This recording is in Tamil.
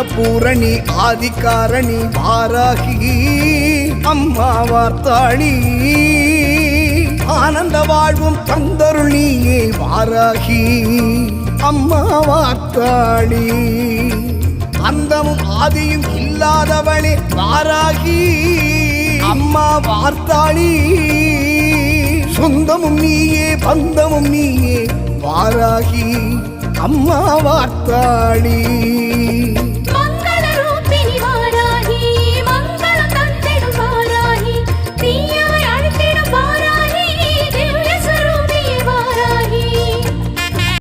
அன்னபூரணி ஆதிகாரணி வாராகி அம்மா வார்த்தாளி ஆனந்த வாழ்வும் தந்தருள் நீயே வாராகி அம்மா வார்த்தாளி அந்தமும் ஆதியும் இல்லாதவளே வாராகி அம்மா வார்த்தாளி சொந்தமும் நீயே பந்தமும் நீயே வாராகி அம்மா வார்த்தாளி